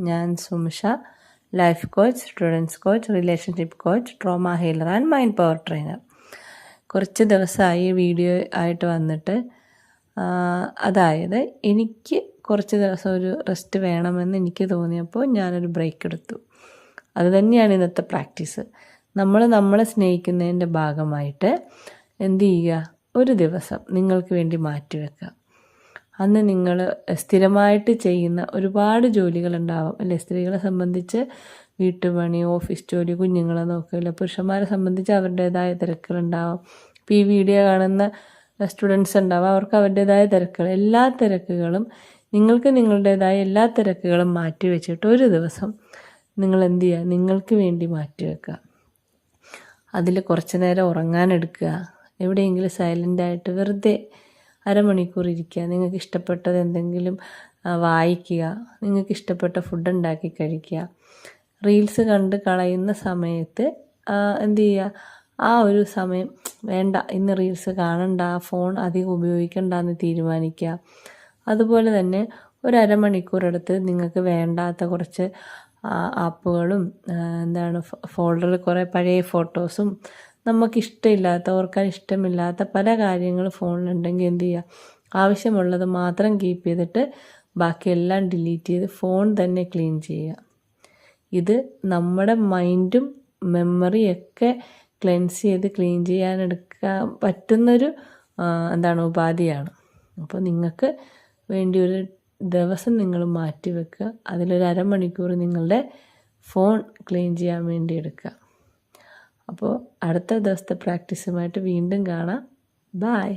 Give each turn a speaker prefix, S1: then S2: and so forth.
S1: ഞാൻ Sumisha, life coach, students coach, relationship coach, trauma healer and mind power trainer. കുറച്ച് ദിവസമായി video ആയിട്ട് വന്നിട്ട്. അതായത് എനിക്ക് കുറച്ച് ദിവസം ഒരു റെസ്റ്റ് വേണമെന്ന് എനിക്ക് തോന്നിയപ്പോൾ ഞാനൊരു ബ്രേക്ക് എടുത്തു. അത് തന്നെയാണ് ഇന്നത്തെ പ്രാക്ടീസ്. നമ്മളെ സ്നേഹിക്കുന്നതിൻ്റെ ഭാഗമായിട്ട് എന്ത് ചെയ്യുക, ഒരു ദിവസം നിങ്ങൾക്ക് വേണ്ടി മാറ്റിവെക്കുക. അന്ന് നിങ്ങൾ സ്ഥിരമായിട്ട് ചെയ്യുന്ന ഒരുപാട് ജോലികളുണ്ടാവും അല്ലേ? സ്ത്രീകളെ സംബന്ധിച്ച് വീട്ടുപണി, ഓഫീസ് ജോലി, കുഞ്ഞുങ്ങളെ നോക്കില്ല. പുരുഷന്മാരെ സംബന്ധിച്ച് അവരുടേതായ തിരക്കുകളുണ്ടാവും. ഇപ്പോൾ ഈ വീഡിയോ കാണുന്ന സ്റ്റുഡൻസ് ഉണ്ടാവും, അവർക്ക് അവരുടേതായ തിരക്കുകൾ. എല്ലാ തിരക്കുകളും നിങ്ങൾക്ക് നിങ്ങളുടേതായ എല്ലാ തിരക്കുകളും മാറ്റി വെച്ചിട്ട് ഒരു ദിവസം നിങ്ങൾ എന്ത് ചെയ്യുക, നിങ്ങൾക്ക് വേണ്ടി മാറ്റിവെക്കുക. അതിൽ കുറച്ച് നേരം ഉറങ്ങാനെടുക്കുക, എവിടെയെങ്കിലും സൈലൻ്റായിട്ട് വെറുതെ അരമണിക്കൂർ ഇരിക്കുക. നിങ്ങൾക്ക് ഇഷ്ടപ്പെട്ടത് എന്തെങ്കിലും വായിക്കുക, നിങ്ങൾക്ക് ഇഷ്ടപ്പെട്ട ഫുഡ് ഉണ്ടാക്കി കഴിക്കുക. റീൽസ് കണ്ട് കളയുന്ന സമയത്ത് എന്ത് ചെയ്യുക, ആ ഒരു സമയം വേണ്ട, ഇന്ന് റീൽസ് കാണണ്ട, ഫോൺ അധികം ഉപയോഗിക്കണ്ട എന്ന് തീരുമാനിക്കുക. അതുപോലെ തന്നെ ഒരു അരമണിക്കൂർ എടുത്ത് നിങ്ങൾക്ക് വേണ്ടാത്ത കുറച്ച് ആപ്പുകളും ഫോൾഡറിൽ കുറേ പഴയ ഫോട്ടോസും നമുക്കിഷ്ടമില്ലാത്ത, ഓർക്കാൻ ഇഷ്ടമില്ലാത്ത പല കാര്യങ്ങൾ ഫോണിലുണ്ടെങ്കിൽ എന്ത് ചെയ്യുക, ആവശ്യമുള്ളത് മാത്രം കീപ്പ് ചെയ്തിട്ട് ബാക്കിയെല്ലാം ഡിലീറ്റ് ചെയ്ത് ഫോൺ തന്നെ ക്ലീൻ ചെയ്യുക. ഇത് നമ്മുടെ മൈൻഡും മെമ്മറിയൊക്കെ ക്ലീൻ ചെയ്യാനെടുക്കാൻ പറ്റുന്നൊരു ഉപാധിയാണ്. അപ്പോൾ നിങ്ങൾക്ക് വേണ്ടി ഒരു ദിവസം നിങ്ങൾ മാറ്റി വെക്കുക. അതിലൊരു അരമണിക്കൂർ നിങ്ങളുടെ ഫോൺ ക്ലീൻ ചെയ്യാൻ വേണ്ടി എടുക്കുക. അപ്പോൾ അടുത്ത ദിവസത്തെ പ്രാക്ടീസുമായിട്ട് വീണ്ടും കാണാം. ബായ്.